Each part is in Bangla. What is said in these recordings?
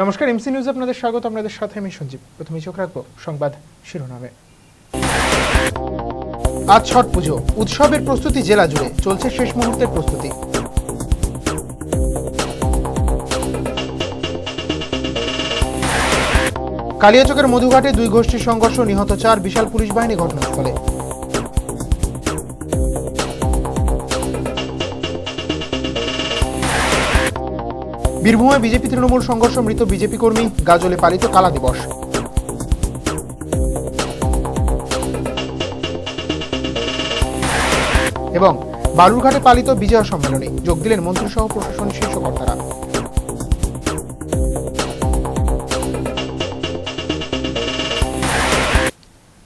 নমস্কার, এমসি নিউজ আপনাদের স্বাগত। আপনাদের সাথে আমি সঞ্জীব। প্রথমে চোখ রাখবো সংবাদ শিরোনামে। আজ ছট পুজো, উৎসবের প্রস্তুতি জেলা জুড়ে চলছে, শেষ মুহূর্তের প্রস্তুতি। কালিয়াচকের মধুঘাটে দুই গোষ্ঠীর সংঘর্ষ, নিহত 4, বিশাল পুলিশ বাহিনী ঘটনাস্থলে। বীরভূমে বিজেপি তৃণমূল সংঘর্ষ, মৃত বিজেপি কর্মী, গাজলে পালিত কালা দিবস। এবং বালুরঘাটে পালিত বিজয়া সম্মেলনে যোগ দিলেন মন্ত্রীসহ প্রশাসনের শীর্ষ কর্তারা।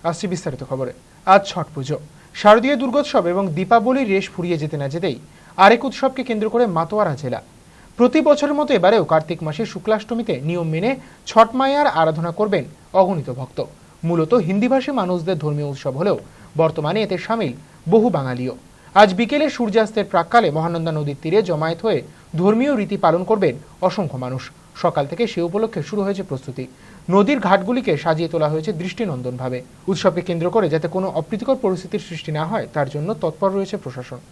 আসছি বিস্তারিত খবরে। আজ ছট পুজো, শারদীয় দুর্গোৎসব এবং দীপাবলির রেশ ফুরিয়ে যেতে না যেতেই আরেক উৎসবকে কেন্দ্র করে মাতোয়ারা জেলা। প্রতি বছরের মতো এবারেও কার্তিক মাসের শুক্লাষ্টমীতে নিয়ম মেনে ছট মাইয়ার আরাধনা করবেন অগণিত ভক্ত। মূলত হিন্দিভাষী মানুষদের ধর্মীয় উৎসব হলেও বর্তমানে এতে সামিল বহু বাঙালিও। আজ বিকেলে সূর্যাস্তের প্রাক্কালে মহানন্দা নদীর তীরে জমায়েত হয়ে ধর্মীয় রীতি পালন করবেন অসংখ্য মানুষ। সকাল থেকে সে উপলক্ষে শুরু হয়েছে প্রস্তুতি। নদীর ঘাটগুলিকে সাজিয়ে তোলা হয়েছে দৃষ্টিনন্দনভাবে। উৎসবকে কেন্দ্র করে যাতে কোনো অপ্রীতিকর পরিস্থিতির সৃষ্টি না হয় তার জন্য তৎপর রয়েছে প্রশাসন।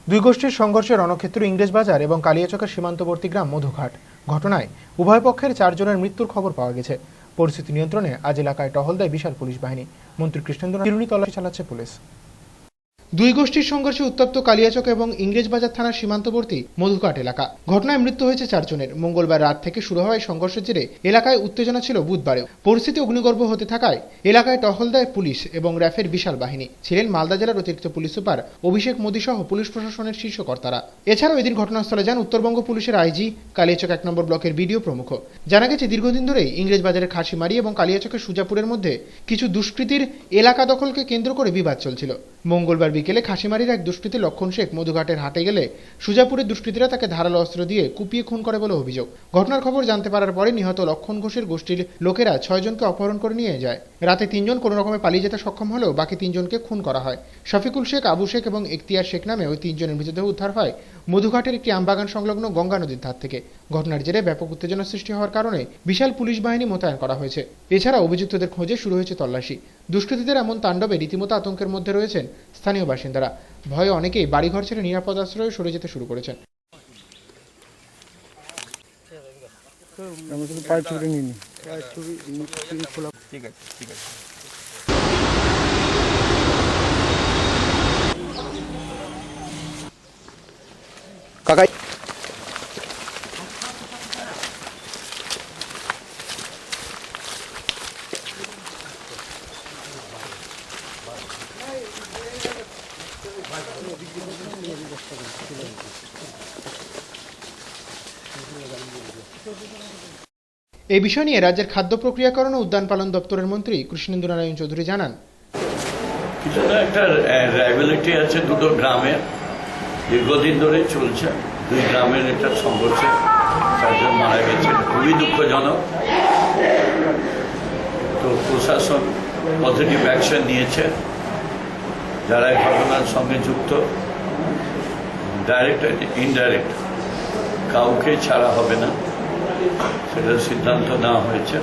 দুই গোষ্ঠীর সংঘর্ষের রণক্ষেত্র ইংরেজবাজার এবং কালিয়াচকের সীমান্তবর্তী গ্রাম মধুঘাট। ঘটনায় উভয় পক্ষের 4 জনের মৃত্যুর খবর পাওয়া গেছে। পরিস্থিতি নিয়ন্ত্রণে আজ এলাকায় টহল দেয় বিশাল পুলিশ বাহিনী। মন্ত্রী কৃষ্ণেন্দ্র চিরুনি তল্লাশি চালাচ্ছে পুলিশ। দুই গোষ্ঠীর সংঘর্ষে উত্তপ্ত কালিয়াচক এবং ইংরেজবাজার থানার সীমান্তবর্তী মধুঘাট এলাকা। ঘটনায় মৃত্যু হয়েছে 4 জনের। মঙ্গলবার রাত থেকে শুরু হওয়া সংঘর্ষের জেরে এলাকায় উত্তেজনা ছিল বুধবারেও। পরিস্থিতি অগ্নিগর্ভ হতে থাকায় এলাকায় টহল দেয় পুলিশ এবং র্যাফের বিশাল বাহিনী। ছিলেন মালদা জেলার অতিরিক্ত পুলিশ সুপার অভিষেক মোদী সহ পুলিশ প্রশাসনের শীর্ষ কর্তারা। এছাড়াও এদিন ঘটনাস্থলে যান উত্তরবঙ্গ পুলিশের আইজি, কালিয়াচক 1 নম্বর ব্লকের বিডিও প্রমুখ। জানা গেছে দীর্ঘদিন ধরেই ইংরেজবাজারের খাসিমারি এবং কালিয়াচকের সুজাপুরের মধ্যে কিছু দুষ্কৃতীর এলাকা দখলকে কেন্দ্র করে বিবাদ চলছিল। মঙ্গলবার বিকেলে খাসিমারির এক দুষ্কৃতী লক্ষণ শেখ মধুঘাটের হাটে গেলে সুজাপুরের দুষ্কৃতীরা তাকে ধারালো অস্ত্র দিয়ে কুপিয়ে খুন করে বলে অভিযোগ। ঘটনার খবর জানতে পারার পরে নিহত লক্ষণ ঘোষের গোষ্ঠীর লোকেরা 6 জনকে অপহরণ করে নিয়ে যায়। রাতে 3 জন কোনো রকমে পালিয়ে যেতে সক্ষম হলেও বাকি 3 জনকে খুন করা হয়। শফিকুল শেখ, আবু শেখ এবং এখতিয়ার শেখ নামে ওই 3 জনের মৃতদেহ উদ্ধার হয় মধুঘাটের একটি আমবাগান সংলগ্ন গঙ্গা নদীর ধার থেকে। ঘটনার জেরে ব্যাপক উত্তেজনা সৃষ্টি হওয়ার কারণে বিশাল পুলিশ বাহিনী মোতায়েন করা হয়েছে। এছাড়া অভিযুক্তদের খোঁজে শুরু হয়েছে তল্লাশি। দুষ্কৃতীদের এমন তাণ্ডবে রীতিমতো আতঙ্কের মধ্যে রয়েছেন স্থানীয় বাসিন্দারা। ভয়ে অনেকেই বাড়িঘর ছেড়ে নিরাপদ আশ্রয়ে সরে যেতে শুরু করেছেন। কাকাই এই বিষয় নিয়ে রাজ্যের খাদ্য প্রক্রিয়াকরণ ও উদ্যান পালন দপ্তরের মন্ত্রী কৃষ্ণেন্দ্র নারায়ণ চৌধুরী জানান, কিছুটা একটা রাইভেলিটি আছে দুটো গ্রামের, দীর্ঘদিন ধরে চলছে। 2 গ্রামের একটা সংঘর্ষে 4 জন মারা গেছে, খুবই দুঃখজনক। তো প্রশাসন পজিটিভ অ্যাকশন নিয়েছে। যারা এই ঘটনার সঙ্গে যুক্ত, ডাইরেক্ট ইনডাইরেক্ট, কাউকে ছাড়া হবে না, সেটার সিদ্ধান্ত নেওয়া হয়েছে।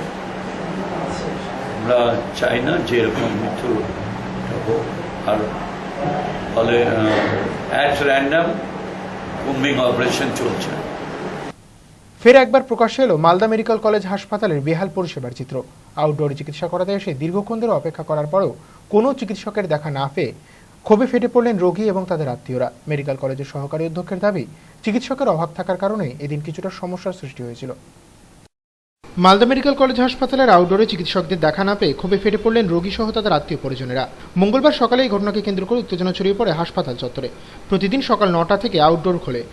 আমরা চাই না যে এরকম মৃত্যু হোক, আর ফলে অ্যাট র্যান্ডাম কুম্বিং অপারেশন চলছে। ফের একবার প্রকাশ্যে এলো মালদা মেডিকেল কলেজ হাসপাতালের বেহাল পরিষেবার চিত্র। আউটডোরে চিকিৎসা করাতে এসে দীর্ঘক্ষণ ধরে অপেক্ষা করার পরেও কোনো চিকিৎসকের দেখা না পেয়ে ক্ষোভে ফেটে পড়লেন রোগী এবং তাদের আত্মীয়রা। মেডিকেল কলেজের সহকারী অধ্যক্ষের দাবি, চিকিৎসকের অভাব থাকার কারণে এদিন কিছুটা সমস্যার সৃষ্টি হয়েছিল। মালদা মেডিকেল কলেজ হাসপাতালের আউটডোরে চিকিৎসকদের দেখা না পেয়ে ক্ষোভে ফেটে পড়লেন রোগী সহ তাদের আত্মীয় পরিজনেরা। মঙ্গলবার সকালে এই ঘটনাকে কেন্দ্র করে উত্তেজনা ছড়িয়ে পড়ে হাসপাতাল চত্বরে। প্রতিদিন সকাল 9টা থেকে আউটডোর খোলে।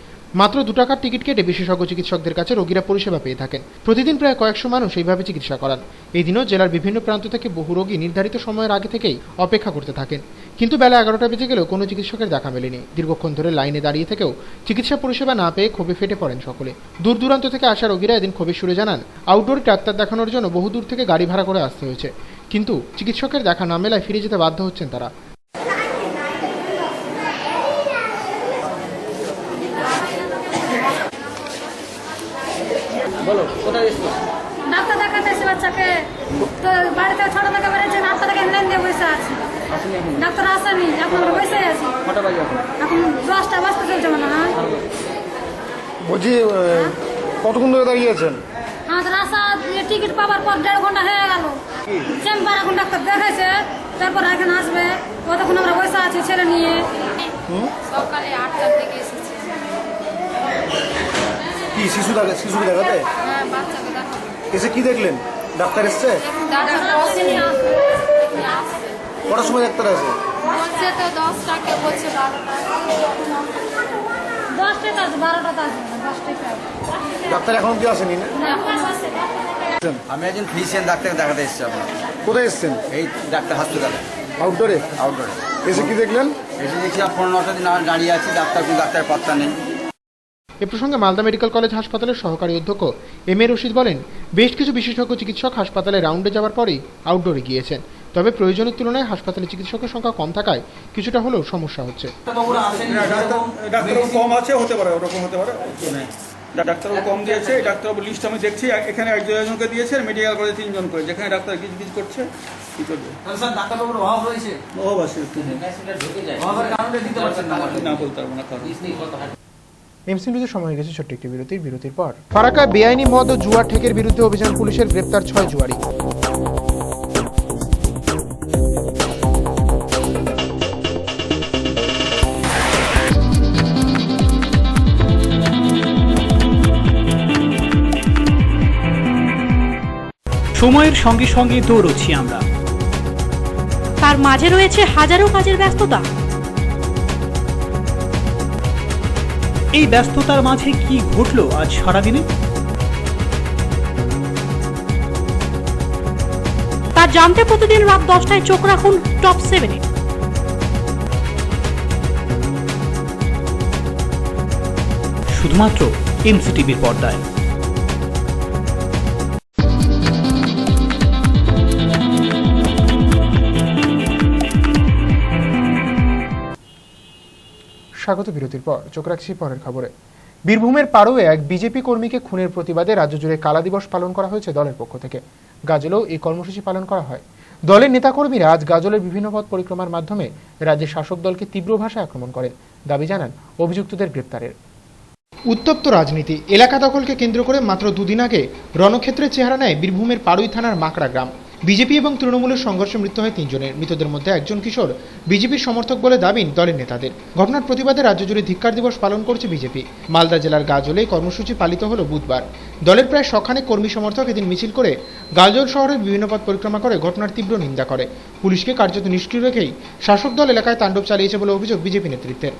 মাত্র 2 টাকার টিকিট কেটে বিশেষজ্ঞ চিকিৎসকদের কাছে রোগীরা পরিষেবা পেয়ে থাকেন। প্রতিদিন প্রায় কয়েকশো মানুষ এইভাবে চিকিৎসা করান। এই দিনও জেলার বিভিন্ন প্রান্ত থেকে বহু রোগী নির্ধারিত সময়ের আগে থেকেই অপেক্ষা করতে থাকেন, কিন্তু বেলা 11টা বেজে গেলেও কোনো চিকিৎসকের দেখা মেলেনি। দীর্ঘক্ষণ ধরে লাইনে দাঁড়িয়ে থেকেও চিকিৎসা পরিষেবা না পেয়ে ক্ষোভে ফেটে পড়েন সকলে। দূর দূরান্ত থেকে আসা রোগীরা এদিন ক্ষোভের সুরে জানান, আউটডোরে ডাক্তার দেখানোর জন্য বহু দূর থেকে গাড়ি ভাড়া করে আসতে হয়েছে, কিন্তু চিকিৎসকের দেখা না মেলায় ফিরে যেতে বাধ্য হচ্ছেন তারা। বলো কোথায় এসছো? ডাক্তার দেখাতে এসে বাচ্চাকে তো বাড়িতে ছোট থেকে বেড়েছে ডাক্তার দেখে লাইন দিয়ে বসে আছি। আসেনি এখন? ডাক্তার আসেনি, এখন আমরা বসে আছি। কটা বাজে এখন? এখন 10টা বাজতে চলছে মনে হয়। বলছি কতক্ষণ ধরে দাঁড়িয়ে আছেন? আমাদের আশা টিকিট পাওয়ার পর 1.5 ঘন্টা হয়ে গেল। চেম্বার এখন ডাক্তার দেখাইছে, তারপর এখানে আসবে। কতক্ষণ আমরা বসে আছি ছেলে নিয়ে। সকালে 8টার থেকে এসেছি। কি শিশুকে দেখাতে হ্যাঁ, বাচ্চাকে দেখাবো। এসে কি দেখলেন? ডাক্তার এসছে? ডাক্তার আসেনি, আসবে। কটার সময় ডাক্তার আসে? বলছে তো 10টাকে, বলছে 12টা। 10টায় আসবে, 12টাতে আসবে না, 10টায় আসবে। ডাক্তার এখন কি আসেনি না? আমি একজন ফিজিশিয়ান ডাক্তার দেখাতে এসেছি আপনার। কোথায় এসছেন? এই ডাক্তার হসপিটালে আউটডোরে। আউটডোরে এসে কি দেখলেন? এসে দেখছি 15-9টা দিন আমার দাঁড়িয়ে আছি, ডাক্তার পাত্তা নেই। এ প্রসঙ্গে মালদা মেডিকেল কলেজ হাসপাতালের সহকারী অধ্যক্ষ এম এ রশিদ বলেন, বেশ কিছু বিশেষজ্ঞ চিকিৎসক হাসপাতালে রাউন্ডে যাওয়ার পরেই আউটডোরে গিয়েছেন। তবে প্রয়োজনের তুলনায় হাসপাতালে চিকিৎসকের সংখ্যা কম থাকায় কিছুটা হলেও সমস্যা হচ্ছে। ডাক্তারবাবু কম আছে, হতে পারে ওরকম হতে পারে। ডাক্তারবাবু কম দিয়েছে, ডাক্তারবাবু লিস্ট আমি দেখছি এখানে একজনকে দিয়েছে, মেডিকেল কলেজে 3 জন করে, যেখানে ডাক্তার কিছু করছে কি করবে। ডাক্তারবাবুর অভাব রয়েছে, অভাব আছে, অভাবের কারণে দিতে পারছেন না। না বলতে পারবো না কারণ। এমসি নিউজের সময় গেছে ছোট্ট একটি বিরতির পর। ফারাক্কায় বেআইনি মদ ও জুয়া ঠেকের বিরুদ্ধে অভিযান পুলিশের, গ্রেপ্তার 6 জুয়ারি। সময়ের সঙ্গে সঙ্গে দৌড়চ্ছি আমরা, তার মাঝে রয়েছে হাজারো কাজের ব্যস্ততা। এই ব্যস্ততার মাঝে কি ঘটলো আজ সারাদিনে? তা জানতে প্রতিদিন রাত 10টায় চোখ রাখুন টপ 7-এ। শুধুমাত্র এমসিটিভির পর্দায়। স্বাগত বিরতির পর চোখ রাখছি পরের খবরে। বীরভূমের পাড়ুয়ে এক বিজেপি কর্মীকে খুনের প্রতিবাদে রাজ্য জুড়ে কালা দিবস পালন করা হয়েছে দলের পক্ষ থেকে। গাজলেও এই কর্মসূচি পালন করা হয়। দলের নেতাকর্মীরা আজ গাজলের বিভিন্ন পথ পরিক্রমার মাধ্যমে রাজ্যের শাসক দলকে তীব্র ভাষায় আক্রমণ করেন, দাবি জানান অভিযুক্তদের গ্রেপ্তারের। উত্তপ্ত রাজনীতি, এলাকা দখলকে কেন্দ্র করে মাত্র দুদিন আগে রণক্ষেত্রের চেহারা নেয় বীরভূমের পাড়ুই থানার মাকড়া গ্রাম। বিজেপি এবং তৃণমূলের সংঘর্ষে মৃত্যু হয় 3 জনের। মৃতদের মধ্যে একজন কিশোর বিজেপির সমর্থক বলে দাবি দলের নেতাদের। ঘটনার প্রতিবাদে রাজ্য জুড়ে ধিক্কার দিবস পালন করছে বিজেপি। মালদা জেলার গাজলে কর্মসূচি পালিত হলো বুধবার। দলের প্রায় 100 কর্মী সমর্থক এদিন মিছিল করে গাজল শহরের বিভিন্ন পথ পরিক্রমা করে ঘটনার তীব্র নিন্দা করে। পুলিশকে কার্যত নিষ্ক্রিয় রেখেই শাসক দল এলাকায় তাণ্ডব চালিয়েছে বলে অভিযোগ বিজেপি নেতৃত্বের।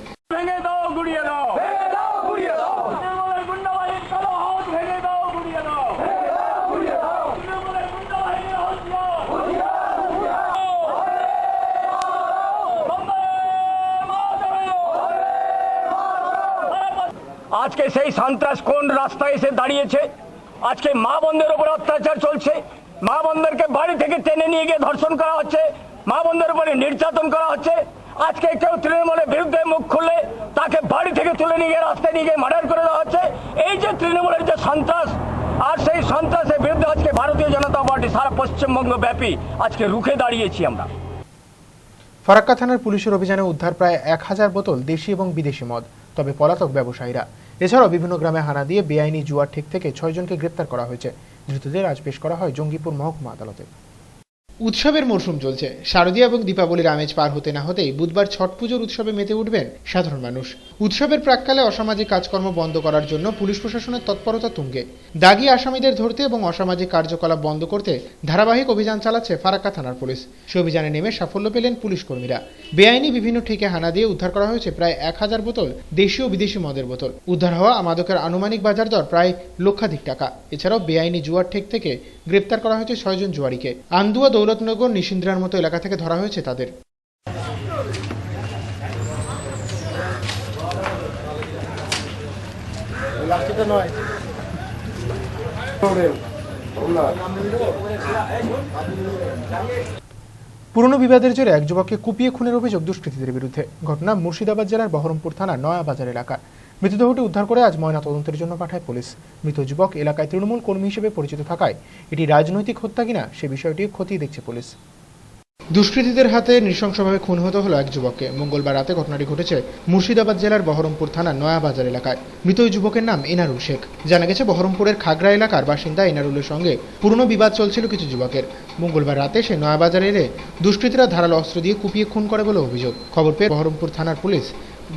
আজকে সেই সন্ত্রাস কোন রাস্তায় এসে দাঁড়িয়েছে? আজকে মা বোনদের উপর অত্যাচার চলছে, মা বোনদেরকে বাড়ি থেকে টেনে নিয়ে গিয়ে ধর্ষণ করা হচ্ছে, মা বোনদের উপরে নির্যাতন করা হচ্ছে। আজকে কেউ তৃণমূলের বিরুদ্ধে মুখ খুললে তাকে বাড়ি থেকে তুলে নিয়ে গিয়ে রাস্তায় নিয়ে গিয়ে মার্ডার করে দেওয়া হচ্ছে। এই যে তৃণমূলের যে সন্ত্রাস, আর সেই সন্ত্রাসের বিরুদ্ধে আজকে ভারতীয় জনতা পার্টি সারা পশ্চিমবঙ্গ ব্যাপী আজকে রুখে দাঁড়িয়েছি আমরা। ফারাক্কা থানার পুলিশের অভিযানে উদ্ধার প্রায় 1000 বোতল দেশি এবং বিদেশি মদ, তবে পলাতক ব্যবসায়ীরা। এছাড়াও বিভিন্ন গ্রামে হানা দিয়ে বেআইনি জুয়ার ঠেক থেকে 6 জনকে গ্রেপ্তার করা হয়েছে। ধৃতদের আজ পেশ করা হয় জঙ্গিপুর মহকুমা আদালতে। উৎসবের মরশুম চলছে। শারদীয়া এবং দীপাবলির আমেজ পার হতে না হতেই বুধবার ছট পুজোর উৎসবে মেতে উঠবেন সাধারণ মানুষ। উৎসবের প্রাক্কালে অসামাজিক কাজকর্ম বন্ধ করার জন্য পুলিশ প্রশাসনের তৎপরতা তুঙ্গে। দাগী আসামিদের ধরতে এবং অসামাজিক কার্যকলাপ বন্ধ করতে ধারাবাহিক অভিযান চালাচ্ছে ফারাক্কা থানার পুলিশ। সে অভিযানে নেমে সাফল্য পেলেন পুলিশ কর্মীরা। বেআইনি বিভিন্ন ঠেকে হানা দিয়ে উদ্ধার করা হয়েছে প্রায় 1000 বোতল দেশীয় ও বিদেশি মদের বোতল। উদ্ধার হওয়া মাদকের আনুমানিক বাজার দর প্রায় লক্ষাধিক টাকা। এছাড়াও বেআইনি জুয়ার ঠেক থেকে গ্রেপ্তার করা হয়েছে 6 জন জুয়ারিকে। আন্দুয়া, দৌলতনগর, নিশিন্দ্রার মতো এলাকা থেকে ধরা হয়েছে তাদের। পুরনো বিবাদের জেরে এক যুবককে কুপিয়ে খুনের অভিযোগ দুষ্কৃতীদের বিরুদ্ধে। ঘটনা মুর্শিদাবাদ জেলার বহরমপুর থানার নয়া বাজার এলাকা। মৃতদেহটি উদ্ধার করে আজ ময়নাতদন্তের জন্য পাঠায় পুলিশ। মৃত যুবক এলাকায় তৃণমূল কর্মী হিসেবে পরিচিত থাকায় এটি রাজনৈতিক হত্যা কিনা সে বিষয়টি খতিয়ে দেখছে পুলিশ। দুষ্কৃতীদের হাতে নৃশংসভাবে খুন হতে হলো এক যুবককে। মঙ্গলবার রাতে ঘটনাটি ঘটেছে মুর্শিদাবাদ জেলার বহরমপুর থানার নয়াবাজার এলাকায়। মৃত ওই যুবকের নাম এনারুল শেখ। জানা গেছে বহরমপুরের খাগড়া এলাকার বাসিন্দা এনারুলের সঙ্গে পুরনো বিবাদ চলছিল কিছু যুবকের। মঙ্গলবার রাতে সে নয়াবাজার এলে দুষ্কৃতীরা ধারালো অস্ত্র দিয়ে কুপিয়ে খুন করে বলে অভিযোগ। খবর পেয়ে বহরমপুর থানার পুলিশ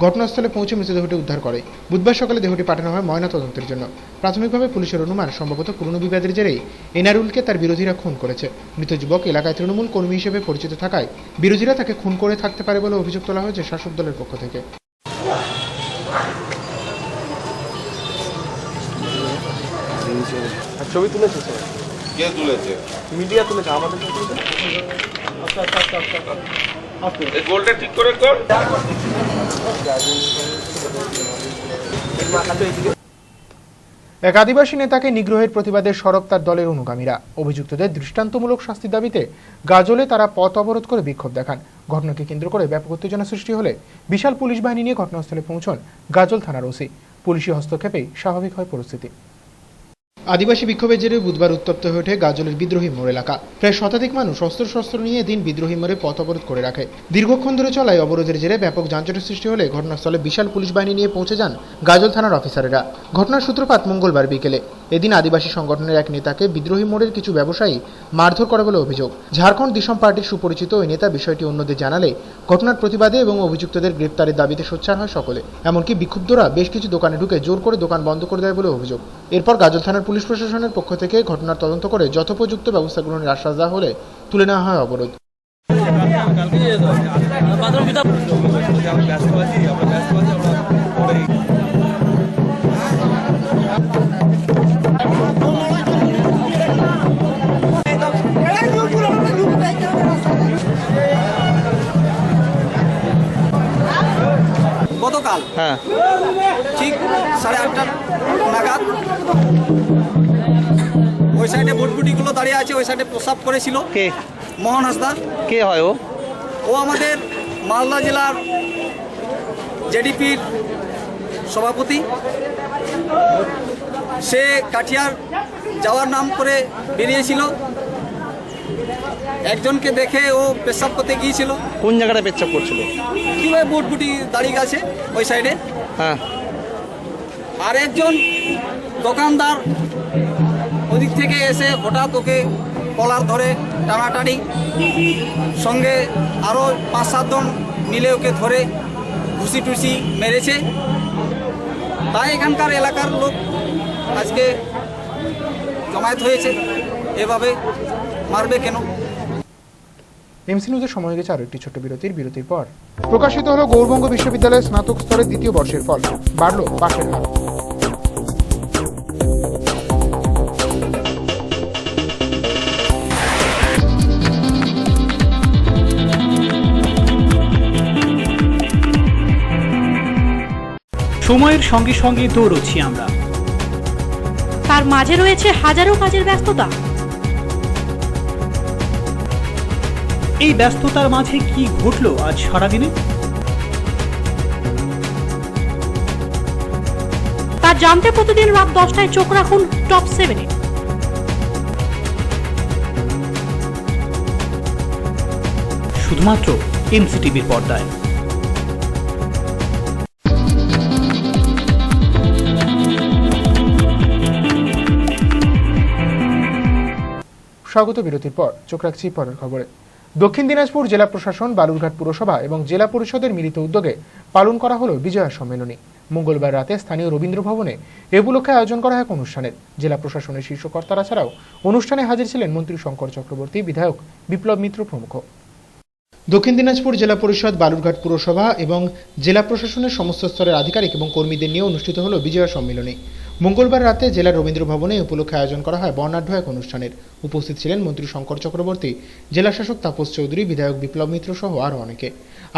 ঘটনাস্থলে পৌঁছে মৃতদেহটি উদ্ধার করে। বুধবার সকালে দেহটি পাঠানো হয় ময়নাতদন্তের জন্য। প্রাথমিকভাবে পুলিশের অনুমান সম্ভবত পুরনো বিবাদের জেরেই এনারুলকে তার বিরোধীরা খুন করেছে। মৃত যুবক এলাকায় তৃণমূল কর্মী হিসেবে পরিচিত থাকায় বিরোধীরা তাকে খুন করে থাকতে পারে বলে অভিযোগ তোলা হয়েছে শাসক দলের পক্ষ থেকে। ছবি তুলেছে কে তুলেছে? মিডিয়া তুলেছে, আমাদের গোলটা ঠিক করে কর। এক আদিবাসী নেতাকে নিগ্রহের প্রতিবাদে সরব তার দলের অনুগামীরা। অভিযুক্তদের দৃষ্টান্তমূলক শাস্তির দাবিতে গাজলে তারা পথ অবরোধ করে বিক্ষোভ দেখান। ঘটনাকে কেন্দ্র করে ব্যাপক উত্তেজনা সৃষ্টি হলে বিশাল পুলিশ বাহিনী নিয়ে ঘটনাস্থলে পৌঁছন গাজল থানার ওসি। পুলিশি হস্তক্ষেপেই স্বাভাবিক হয় পরিস্থিতি। আদিবাসী বিক্ষোভের জেরে বুধবার উত্তপ্ত হয়ে ওঠে গাজলের বিদ্রোহী মোড় এলাকা। প্রায় শতাধিক মানুষ অস্ত্র নিয়ে এদিন বিদ্রোহী মোড়ে পথ অবরোধ করে রাখে। দীর্ঘক্ষণ ধরে চলায় অবরোধের জেরে ব্যাপক যানজটের সৃষ্টি হলে ঘটনাস্থলে বিশাল পুলিশ বাহিনী নিয়ে পৌঁছে যান গাজল থানার অফিসারেরা। ঘটনার সূত্রপাত মঙ্গলবার বিকেলে। এদিন আদিবাসী সংগঠনের এক নেতাকে বিদ্রোহী মোড়ের কিছু ব্যবসায়ী মারধর করে বলে অভিযোগ। ঝাড়খণ্ড দিশম পার্টির সুপরিচিত ওই নেতা বিষয়টি অন্যদের জানালে ঘটনার প্রতিবাদে এবং অভিযুক্তদের গ্রেপ্তারের দাবিতে সোচ্চার হয় সকলে। এমনকি বিক্ষুব্ধরা বেশ কিছু দোকানে ঢুকে জোর করে দোকান বন্ধ করে দেয় বলে অভিযোগ। এরপর গাজল থানার পুলিশ প্রশাসনের পক্ষ থেকে ঘটনার তদন্ত করে যথোপযুক্ত ব্যবস্থা গ্রহণের আশ্বাস দেওয়া হলে তুলে নেওয়া হয় অবরোধ। গতকাল ঠিক 8:30 নাগাদ ওই সাইডে বুটবুটিগুলো দাঁড়িয়ে আছে, ওই সাইডে প্রস্রাব করেছিল। কে? মোহন হাসদা। কে হয় ও? ও আমাদের মালদা জেলার জেডিপির সভাপতি। সে কাঠিয়ার যাওয়ার নাম করে বেরিয়েছিল। একজনকে দেখে ও পেশাব করতে গিয়েছিল। কোন জায়গাটা পেশাব করছিল? কিভাবে বুটবুটি দাঁড়িয়ে গেছে ওই সাইডে। হ্যাঁ। আর একজন দোকানদার ওদিক থেকে এসে হঠাৎ ওকে কলার ধরে টানাটানি, সঙ্গে আরও 5-7 জন মিলে ওকে ধরে ঘুষি টুসি মেরেছে। তাই এখানকার এলাকার লোক আজকে জমায়েত হয়েছে। এভাবে মারবে কেন? এমসি নিউজের সময় গেছে আরো একটি ছোট্ট বিরতির পর প্রকাশিত হলো গৌরবঙ্গ বিশ্ববিদ্যালয়ের স্নাতক স্তরের দ্বিতীয় বর্ষের ফল। বাড়ল পাশের হার। সময়ের সঙ্গে সঙ্গে দৌড়চ্ছি আমরা, তার মাঝে রয়েছে হাজারো কাজের ব্যস্ততা। এই ব্যস্ততার মাঝে কি ঘটলো আজ সারাদিনে তা জানতে প্রতিদিন রাত 10টায় চোখ রাখুন টপ 7-এ। শুধুমাত্র এমসিটিভির পর্দায়। স্বাগত বিরতির পর চোখ রাখছি পরের খবরে। দক্ষিণ দিনাজপুর জেলা প্রশাসন, বালুরঘাট পুরসভা এবং জেলা পরিষদের মিলিত উদ্যোগে পালন করা হলো বিজয়া সম্মেলনী। মঙ্গলবার রাতে স্থানীয় রবীন্দ্র ভবনে এ উপলক্ষে আয়োজন করা হয় এক অনুষ্ঠানের। জেলা প্রশাসনের শীর্ষ কর্তারা ছাড়াও অনুষ্ঠানে হাজির ছিলেন মন্ত্রী শঙ্কর চক্রবর্তী, বিধায়ক বিপ্লব মিত্র প্রমুখ। দক্ষিণ দিনাজপুর জেলা পরিষদ, বালুরঘাট পুরসভা এবং জেলা প্রশাসনের সমস্ত স্তরের আধিকারিক এবং কর্মীদের নিয়ে অনুষ্ঠিত হলো বিজয়া সম্মেলনী। মঙ্গলবার রাতে জেলার রবীন্দ্র ভবনে এই উপলক্ষে আয়োজন করা হয় বর্ণাঢ্য এক অনুষ্ঠানের। উপস্থিত ছিলেন মন্ত্রী শঙ্কর চক্রবর্তী, জেলা শাসক তাপস চৌধুরী, বিধায়ক বিপ্লব মিত্র সহ আরও অনেকে।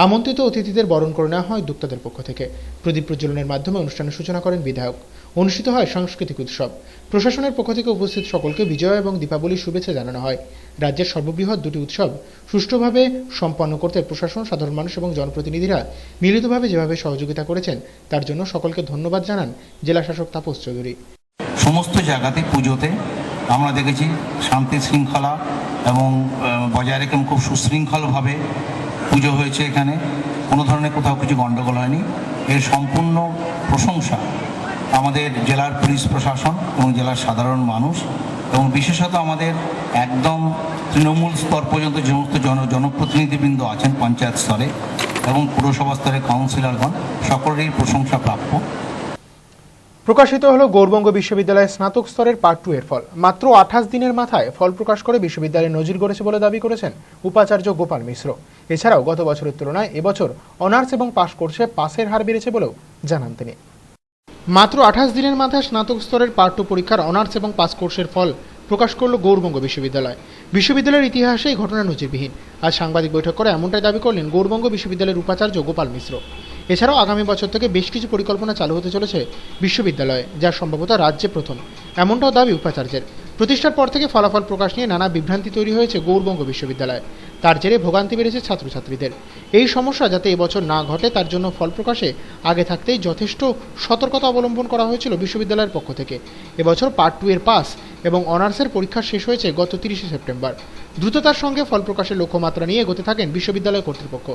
আমন্ত্রিত অতিথিদের বরণ করে নেওয়া হয় উদ্যোক্তাদের পক্ষ থেকে। প্রদীপ প্রজ্বলনের মাধ্যমে অনুষ্ঠানের সূচনা করেন বিধায়ক। অনুষ্ঠিত হয় সাংস্কৃতিক উৎসব। প্রশাসনের পক্ষ থেকে উপস্থিত সকলকে বিজয়া এবং দীপাবলির শুভেচ্ছা জানানো হয়। রাজ্যের সর্ববৃহৎ দুটি উৎসব সুষ্ঠুভাবে সম্পন্ন করতে প্রশাসন, সাধারণ মানুষ এবং জনপ্রতিনিধিরা মিলিতভাবে যেভাবে সহযোগিতা করেছেন তার জন্য সকলকে ধন্যবাদ জানান জেলা শাসক তাপস চৌধুরী। সমস্ত জায়গাতে পুজোতে আমরা দেখেছি শান্তি শৃঙ্খলা এবং বজায় রেখে খুব সুশৃঙ্খলভাবে পুজো হয়েছে। এখানে কোনো ধরনের কোথাও কিছু গণ্ডগোল হয়নি। এর সম্পূর্ণ প্রশংসা আমাদের জেলার পুলিশ প্রশাসন এবং জেলার সাধারণ মানুষ এবং বিশেষত আমাদের একদম তৃণমূল স্তর পর্যন্ত যে সমস্ত জনপ্রতিনিধিবৃন্দ আছেন পঞ্চায়েত স্তরে এবং পুরসভা স্তরে কাউন্সিলরগণ, সকলেরই প্রশংসা প্রাপ্য। প্রকাশিত হলো গৌড়বঙ্গ বিশ্ববিদ্যালয়ের স্নাতক স্তরের পার্ট 2 এর ফল। মাত্র 28 দিনের মাথায় ফল প্রকাশ করে বিশ্ববিদ্যালয়ে নজির গড়েছে বলে দাবি করেছেন উপাচার্য গোপাল মিশ্র। এছাড়াও গত বছরের তুলনায় এবছর অনার্স এবং পাস কোর্সে পাসের হার বেড়েছে বলেও জানান তিনি। মাত্র 28 দিনের মাথায় স্নাতক স্তরের পার্ট 2 পরীক্ষার অনার্স এবং পাস কোর্সের ফল প্রকাশ করল গৌড়বঙ্গ বিশ্ববিদ্যালয়। বিশ্ববিদ্যালয়ের ইতিহাসে এই ঘটনা নজিরবিহীন। আজ সাংবাদিক বৈঠক করে এমনটাই দাবি করলেন গৌড়বঙ্গ বিশ্ববিদ্যালয়ের উপাচার্য গোপাল মিশ্র। এছাড়াও আগামী বছর থেকে বেশ কিছু পরিকল্পনা চালু হতে চলেছে বিশ্ববিদ্যালয়ে, যা সম্ভবত রাজ্যে প্রথম, এমনটাও দাবি উপাচার্যের। প্রতিষ্ঠার পর থেকে ফলাফল প্রকাশ নিয়ে নানা বিভ্রান্তি তৈরি হয়েছে গৌড়বঙ্গ বিশ্ববিদ্যালয়ে। তার জেরে ভোগান্তি বেড়েছে ছাত্রছাত্রীদের। এই সমস্যা যাতে এবছর না ঘটে তার জন্য ফল প্রকাশে আগে থাকতেই যথেষ্ট সতর্কতা অবলম্বন করা হয়েছিল বিশ্ববিদ্যালয়ের পক্ষ থেকে। এবছর পার্ট 2 এর পাস এবং অনার্সের পরীক্ষা শেষ হয়েছে গত 30 সেপ্টেম্বর। দ্রুততার সঙ্গে ফল প্রকাশের লক্ষ্যমাত্রা নিয়ে এগোতে থাকেন বিশ্ববিদ্যালয় কর্তৃপক্ষ।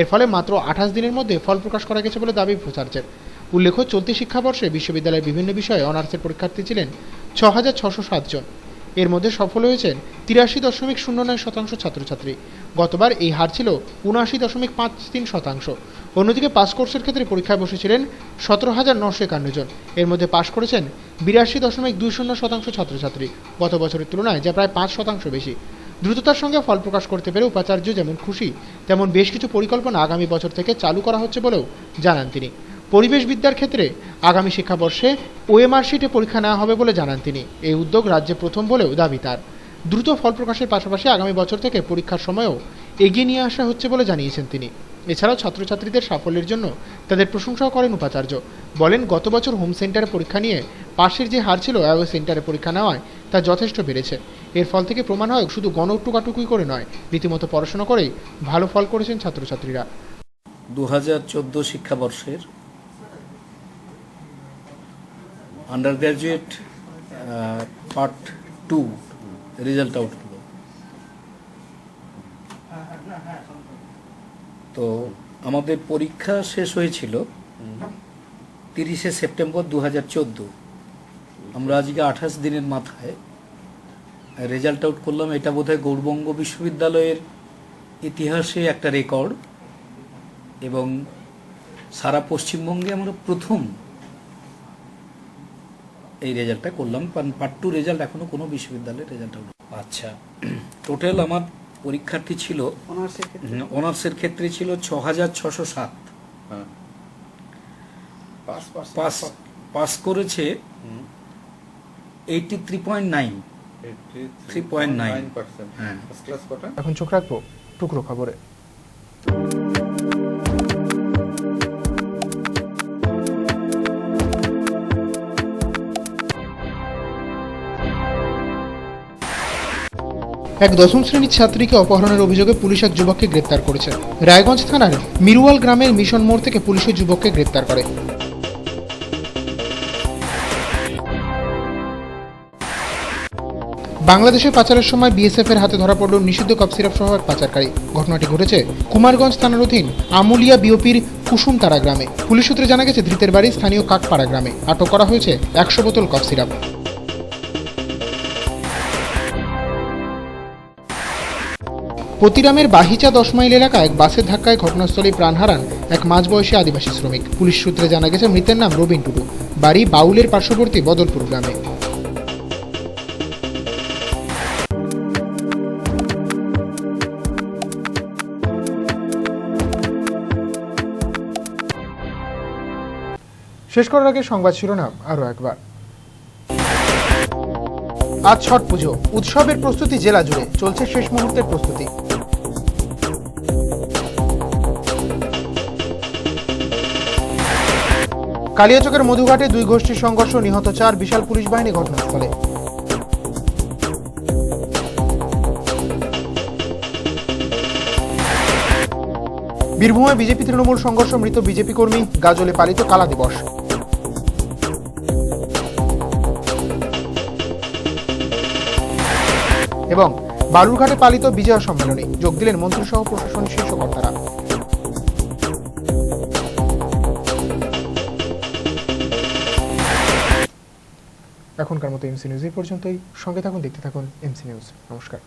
এর ফলে মাত্র 28 দিনের মধ্যে ফল প্রকাশ করা গেছে বলে দাবি উপাচার্যের। উল্লেখ্য, চলতি শিক্ষাবর্ষে বিশ্ববিদ্যালয়ের বিভিন্ন বিষয়ে অনার্সের পরীক্ষার্থী ছিলেন 6607 জন। এর মধ্যে সফল হয়েছেন 83.09% ছাত্রছাত্রী। গতবার এই হার ছিল 79.53%। অন্যদিকে পাস কোর্সের ক্ষেত্রে পরীক্ষায় বসেছিলেন 17,951 জন। এর মধ্যে পাশ করেছেন 82.20% ছাত্রছাত্রী। গত বছরের তুলনায় যা প্রায় 5% বেশি। দ্রুততার সঙ্গে ফল প্রকাশ করতে পেরে উপাচার্য যেমন খুশি, তেমন বেশ কিছু পরিকল্পনা আগামী বছর থেকে চালু করা হচ্ছে বলেও জানান তিনি। পরিবেশবিদ্যার ক্ষেত্রে আগামী শিক্ষাবর্ষে ওএমআর শিটে পরীক্ষা নেওয়া হবে বলে জানান তিনি। এই উদ্যোগ রাজ্যে প্রথম বলেও দাবি তার। দ্রুত ফল প্রকাশের পাশাপাশি আগামী বছর থেকে পরীক্ষার সময়ও এগিয়ে নিয়ে আসা হচ্ছে বলে জানিয়েছেন তিনি। এছাড়াও ছাত্রছাত্রীদের সাফল্যের জন্য তাদের প্রশংসাও করেন উপাচার্য। বলেন, গত বছর হোম সেন্টারে পরীক্ষা নিয়ে পাশের যে হার ছিল অ্যাওয়ে সেন্টারে পরীক্ষা নেওয়ায় তা যথেষ্ট বেড়েছে। এর ফল থেকে প্রমাণ হয় শুধু গণটুকাটুকুই করে নয়, রীতিমতো পড়াশোনা করেই ভালো ফল করেছেন ছাত্রছাত্রীরা। 2014 শিক্ষাবর্ষের undergraduate part 2 result out হলো। তো আমাদের পরীক্ষা শেষ হয়েছিল 30 সেপ্টেম্বর 2014। আমরা আজকে 28 দিনের মাথায় রেজাল্ট আউট করলাম। এটা বোধহয় গৌড়বঙ্গ বিশ্ববিদ্যালয়ের ইতিহাসে একটা রেকর্ড এবং সারা পশ্চিমবঙ্গে আমরা প্রথম এই রেজাল্টটা করলাম। পার্ট 2 রেজাল্ট এখনো কোনো বিশ্ববিদ্যালয়ের রেজাল্ট আউট। আচ্ছা, টোটাল আমার পরীক্ষার্থী ছিল অনার্সের ক্ষেত্রে ছিল 6607। পাস করেছে 83.9%। হ্যাঁ, এখন চোখ রাখবো টুকরো খবরে। এক 10ম শ্রেণীর ছাত্রীকে অপহরণের অভিযোগে পুলিশ এক যুবককে গ্রেপ্তার করেছে। রায়গঞ্জ থানার মিরুয়াল গ্রামের মিশন মোড় থেকে পুলিশ ওই যুবককে গ্রেপ্তার করে। বাংলাদেশে পাচারের সময় বিএসএফ এর হাতে ধরা পড়ল নিষিদ্ধ কফ সিরাপ সহ এক পাচারকারী। ঘটনাটি ঘটেছে কুমারগঞ্জ থানার অধীন আমুলিয়া বিওপির কুসুমতারা গ্রামে। পুলিশ সূত্রে জানা গেছে, ধৃতের বাড়ি স্থানীয় কাকপাড়া গ্রামে। আটক করা হয়েছে 100 বোতল কফ সিরাপ। পতিরামের বাহিচা 10 মাইল এলাকায় এক বাসের ধাক্কায় ঘটনাস্থলে প্রাণ হারান এক মাঝবয়সী আদিবাসী শ্রমিক। পুলিশ সূত্রে জানা গেছে, মৃতের নাম রবিন টুডু, বাড়ি বাউলের পার্শ্ববর্তী বদলপুর গ্রামে। শেষ করার আগে সংবাদ শিরোনাম আরও একবার। আজ ছট পুজো, উৎসবের প্রস্তুতি জেলা জুড়ে চলছে শেষ মুহূর্তের প্রস্তুতি। কালিয়াচকের মধুঘাটে দুই গোষ্ঠীর সংঘর্ষ, নিহত 4, বিশাল পুলিশ বাহিনী ঘটনাস্থলে। বীরভূমে বিজেপি তৃণমূল সংঘর্ষ, মৃত বিজেপি কর্মী, গাজলে পালিত কালা দিবস। এবং বালুরঘাটে পালিত বিজয়া সম্মেলনে যোগ দিলেন মন্ত্রীসহ প্রশাসনিক শীর্ষ কর্তারা। এখনকার মতো এমসি নিউজ এই পর্যন্তই। সঙ্গে থাকুন, দেখতে থাকুন এমসি নিউজ। নমস্কার।